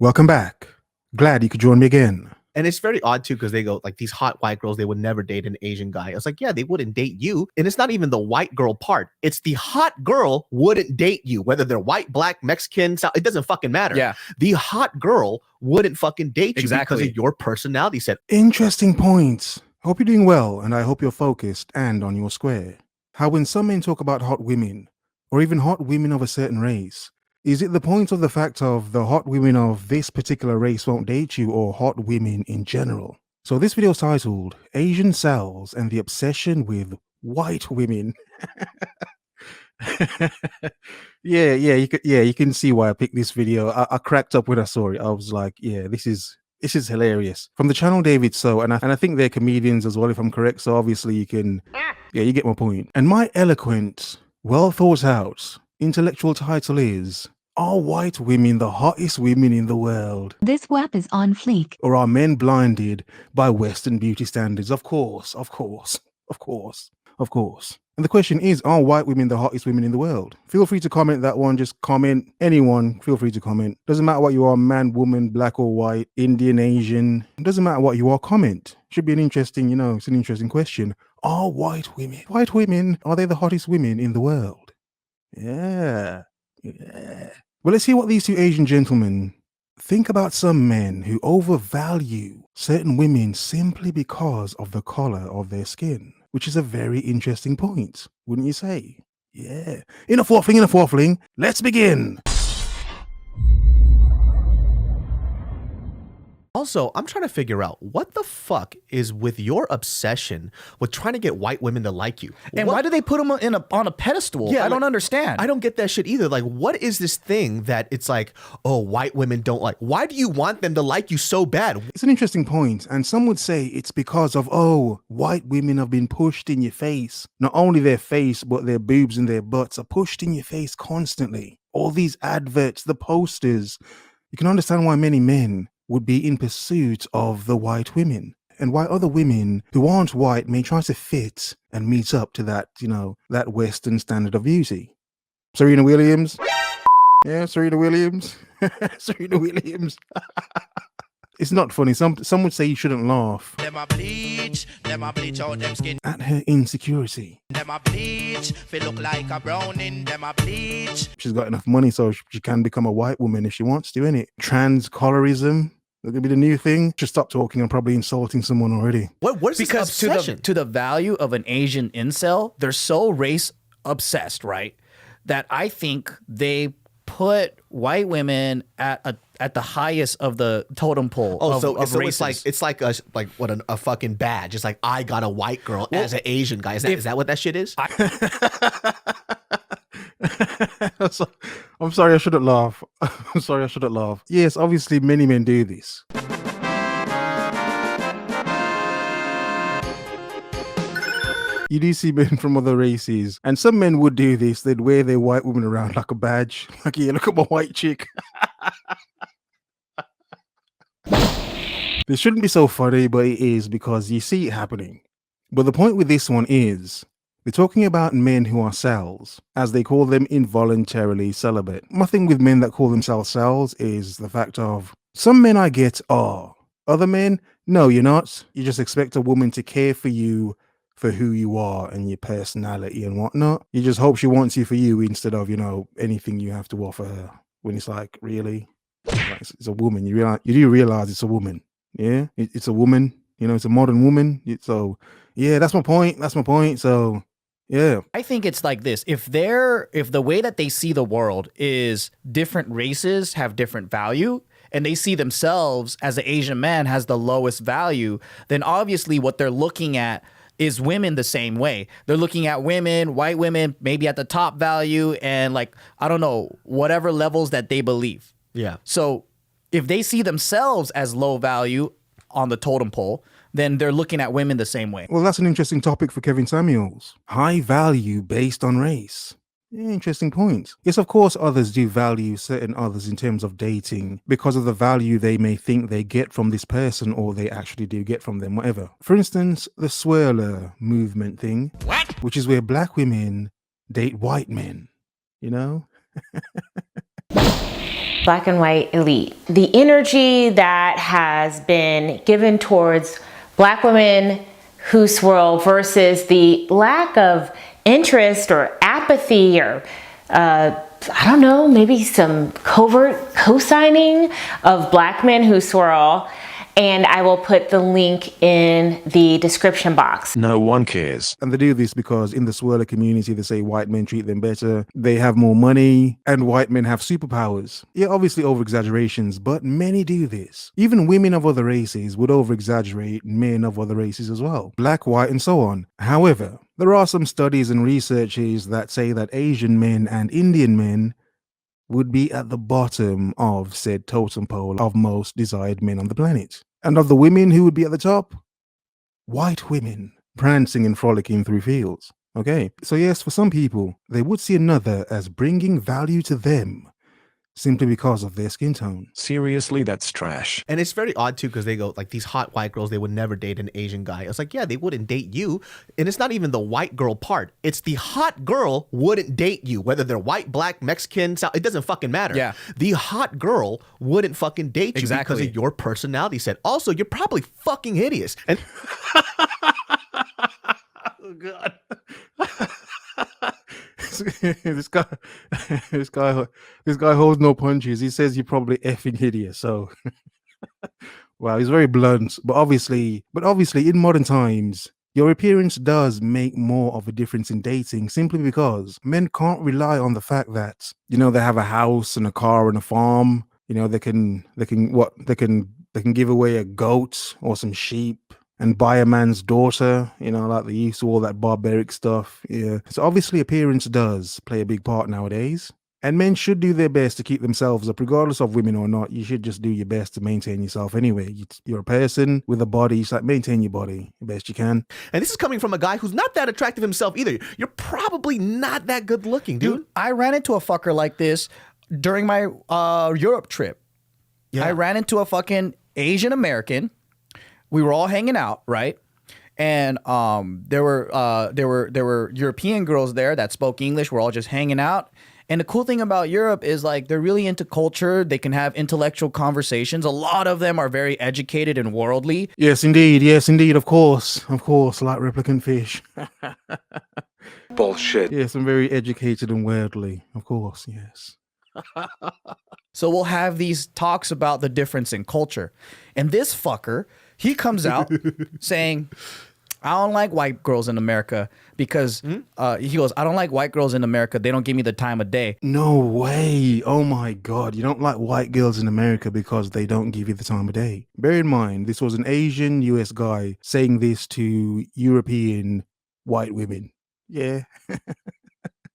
Welcome back. Glad you could join me again. And it's very odd too, because they go like these hot white girls, they would never date an Asian guy. I was like, yeah, they wouldn't date you. And it's not even the white girl part. It's the hot girl wouldn't date you, whether they're white, black, Mexican, South, it doesn't fucking matter. Yeah. The hot girl wouldn't fucking date you because of your personality set. Interesting points. Hope you're doing well, and I hope you're focused and on your square. How when some men talk about hot women, or even hot women of a certain race, is it the point of the fact of the hot women of this particular race won't date you, or hot women in general? So this video is titled Asian Cells and the Obsession with White Women. you can see why I picked this video. I cracked up when I saw it. I was like, yeah, this is hilarious. From the channel David So, and I think they're comedians as well, if I'm correct. So obviously you can, you get my point. And my eloquent, well thought out, intellectual title is, are white women the hottest women in the world? This WAP is on fleek. Or are men blinded by Western beauty standards? Of course, of course, of course, of course. And the question is, are white women the hottest women in the world? Feel free to comment that one. Just comment. Anyone, feel free to comment. Doesn't matter what you are, man, woman, black or white, Indian, Asian. It doesn't matter what you are, comment. Should be an interesting, it's an interesting question. Are white women, are they the hottest women in the world? Yeah. Well, let's hear what these two Asian gentlemen think about some men who overvalue certain women simply because of the color of their skin, which is a very interesting point, wouldn't you say? Yeah. Enough waffling. Let's begin. Also, I'm trying to figure out what the fuck is with your obsession with trying to get white women to like you. And why do they put them on a pedestal? Yeah, I don't understand. I don't get that shit either. Like, what is this thing that it's like, oh, white women don't like? Why do you want them to like you so bad? It's an interesting point, and some would say it's because of, white women have been pushed in your face. Not only their face, but their boobs and their butts are pushed in your face constantly. All these adverts, the posters. You can understand why many men would be in pursuit of the white women, and why other women who aren't white may try to fit and meet up to that, that Western standard of beauty. Serena Williams. Yeah, Serena Williams. Serena Williams. It's not funny. Some would say you shouldn't laugh them a bleach out them skin. At her insecurity. Them a bleach, feel look like a browning. Them a bleach. She's got enough money, so she can become a white woman if she wants to, innit? Trans-colorism. That could be the new thing. Just stop talking. I'm probably insulting someone already. What is because this obsession? to the value of an Asian incel, they're so race obsessed, right? That I think they put white women at the highest of the totem pole. So races. it's like a fucking badge. It's like, I got a white girl as an Asian guy. Is that what that shit is? I'm sorry, I shouldn't laugh. I'm sorry, I shouldn't laugh. Yes, obviously many men do this. You do see men from other races, and some men would do this. They'd wear their white woman around like a badge. Like, yeah, look at my white chick. This shouldn't be so funny, but it is, because you see it happening. But the point with this one is, they're talking about men who are cells, as they call them, involuntarily celibate. My thing with men that call themselves cells is the fact of, some men I get are. Other men, no, you're not. You just expect a woman to care for you for who you are and your personality and whatnot. You just hope she wants you for you instead of, anything you have to offer her. When it's like, really? Like, it's a woman. You do realize it's a woman. Yeah, it's a woman. It's a modern woman. So, yeah, that's my point. So, yeah. I think it's like this. If the way that they see the world is different races have different value, and they see themselves as an Asian man has the lowest value, then obviously what they're looking at is women the same way. They're looking at women, white women, maybe at the top value, and whatever levels that they believe. Yeah. So if they see themselves as low value on the totem pole, then they're looking at women the same way. Well, that's an interesting topic for Kevin Samuels. High value based on race. Interesting point. Yes, of course, others do value certain others in terms of dating because of the value they may think they get from this person, or they actually do get from them, whatever. For instance, the swirler movement thing. What? Which is where black women date white men, black and white elite. The energy that has been given towards black women who swirl versus the lack of interest or apathy or I don't know, maybe some covert co-signing of black men who swirl. And I will put the link in the description box. No one cares. And they do this because in the swirler community, they say white men treat them better, they have more money, and white men have superpowers. Yeah, obviously over exaggerations, but many do this. Even women of other races would over exaggerate men of other races as well. Black, white, and so on. However, there are some studies and researches that say that Asian men and Indian men would be at the bottom of said totem pole of most desired men on the planet. And of the women who would be at the top? White women, prancing and frolicking through fields. Okay, so yes, for some people, they would see another as bringing value to them simply because of their skin tone. Seriously, that's trash. And it's very odd too, because they go like, these hot white girls, they would never date an Asian guy. It's like, yeah, they wouldn't date you. And it's not even the white girl part. It's the hot girl wouldn't date you, whether they're white, black, Mexican, South, it doesn't fucking matter. Yeah. The hot girl wouldn't fucking date you Exactly. because of your personality set. Also, you're probably fucking hideous. And Oh God. this guy holds no punches. He says you're probably effing hideous. So wow, he's very blunt. But obviously in modern times, your appearance does make more of a difference in dating simply because men can't rely on the fact that, you know, they have a house and a car and a farm. You know, they can give away a goat or some sheep and buy a man's daughter, you know, like they used to, all that barbaric stuff. Yeah. So obviously appearance does play a big part nowadays. And men should do their best to keep themselves up, regardless of women or not. You should just do your best to maintain yourself anyway. You're a person with a body, you should like maintain your body the best you can. and this is coming from a guy who's not that attractive himself either. You're probably not that good looking, dude. I ran into a fucker like this during my Europe trip. Yeah. I ran into a fucking Asian American. We were all hanging out, right? And there were European girls there that spoke English. We're all just hanging out. And the cool thing about Europe is like they're really into culture. They can have intellectual conversations. A lot of them are very educated and worldly. Yes, indeed. Of course, like replicant fish. Bullshit. Yes, I'm very educated and worldly. Of course, yes. So we'll have these talks about the difference in culture. And this fucker, he comes out saying, I don't like white girls in America because he goes, I don't like white girls in America. They don't give me the time of day. No way. Oh my God. You don't like white girls in America because they don't give you the time of day. Bear in mind, this was an Asian US guy saying this to European white women. Yeah.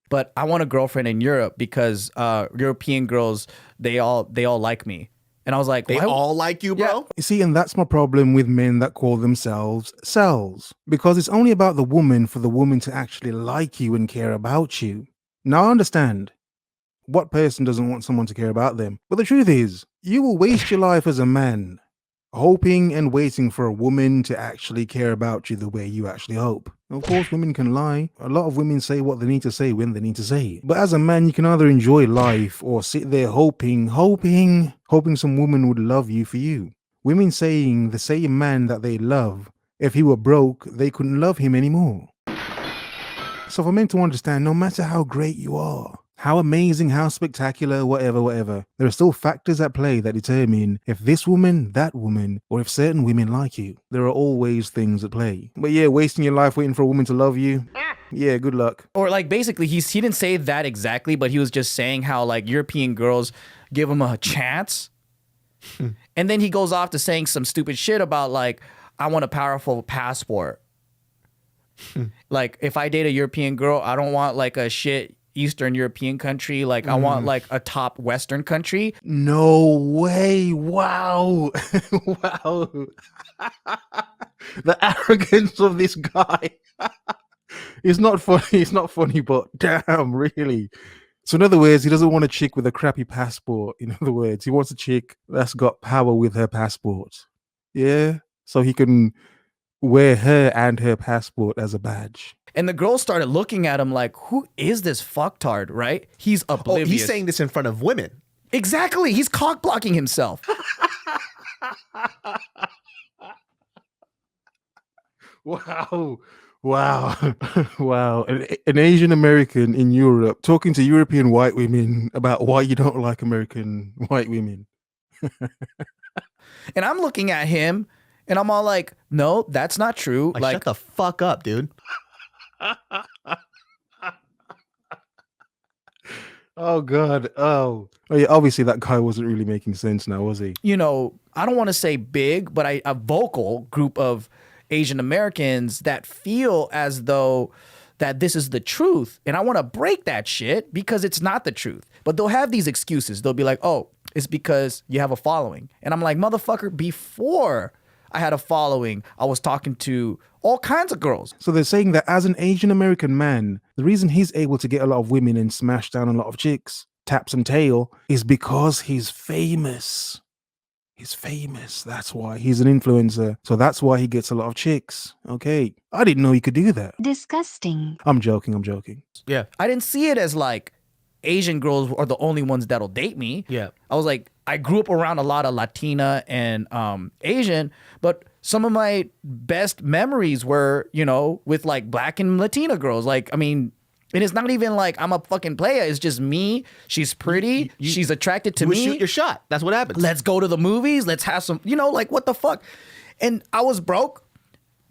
But I want a girlfriend in Europe because European girls, they all like me. And I was like, They why- all like you, bro? You see, and that's my problem with men that call themselves cells. Because it's only about the woman for the woman to actually like you and care about you. Now I understand. What person doesn't want someone to care about them? But the truth is, you will waste your life as a man hoping and waiting for a woman to actually care about you the way you actually hope. Of course, women can lie. A lot of women say what they need to say when they need to say it. But as a man, you can either enjoy life or sit there hoping some woman would love you for you. Women saying the same man that they love, if he were broke, they couldn't love him anymore. So for men to understand, no matter how great you are, how amazing, how spectacular, whatever, there are still factors at play that determine if this woman, that woman, or if certain women like you. There are always things at play. But yeah, wasting your life waiting for a woman to love you, yeah, good luck. or like basically he didn't say that exactly, but he was just saying how like European girls give him a chance. And then he goes off to saying some stupid shit about like, I want a powerful passport. Like if I date a European girl, I don't want like a shit Eastern European country. Like I want like a top Western country. No way. Wow. Wow. The arrogance of this guy. It's not funny, but damn, really. So in other words, he doesn't want a chick with a crappy passport. In other words, he wants a chick that's got power with her passport. Yeah. So he can wear her and her passport as a badge. And the girl started looking at him like, who is this fucktard, right? He's Oh, oblivious. he's saying this in front of women. Exactly. He's cock blocking himself. Wow. Wow. Wow. An Asian American in Europe talking to European white women about why you don't like American white women. And I'm looking at him and I'm all like, no, that's not true. Like, shut the fuck up, dude. Oh God. Oh yeah, obviously that guy wasn't really making sense now, was he? you know, I don't want to say big, but a vocal group of Asian Americans that feel as though that this is the truth. And I want to break that shit because it's not the truth. But they'll have these excuses. They'll be like, oh, it's because you have a following. And I'm like, motherfucker, before I had a following, I was talking to all kinds of girls. So they're saying that as an Asian American man, the reason he's able to get a lot of women and smash down a lot of chicks, tap some tail, is because he's famous. He's famous. That's why he's an influencer. So that's why he gets a lot of chicks. Okay. I didn't know he could do that. Disgusting. I'm joking. I'm joking. Yeah. I didn't see it as like Asian girls are the only ones that'll date me. Yeah. I was like, I grew up around a lot of Latina and Asian, but some of my best memories were, you know, with like Black and Latina girls. Like, I mean, and it's not even like I'm a fucking player. It's just me. She's pretty. She's attracted to You would me. shoot your shot. That's what happens. Let's go to the movies. Let's have some, you know, like what the fuck? And I was broke,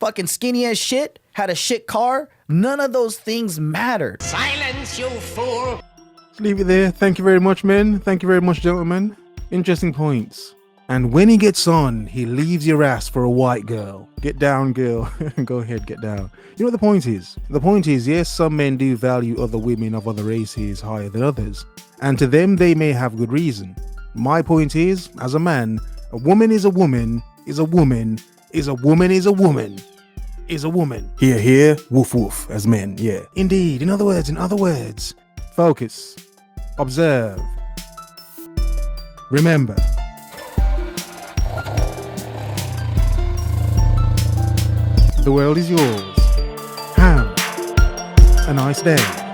fucking skinny as shit, had a shit car. None of those things mattered. Silence, you fool! Let's leave it there. Thank you very much, men. Thank you very much, gentlemen. Interesting points. And when he gets on, he leaves your ass for a white girl. Get down, girl. Go ahead, get down. You know what the point is? The point is, yes, some men do value other women of other races higher than others. And to them, they may have good reason. My point is, as a man, a woman is a woman, is a woman, is a woman, is a woman, is a woman. Hear, hear, woof, woof, as men, yeah. Indeed, in other words, focus, observe, remember. The world is yours. Have a nice day.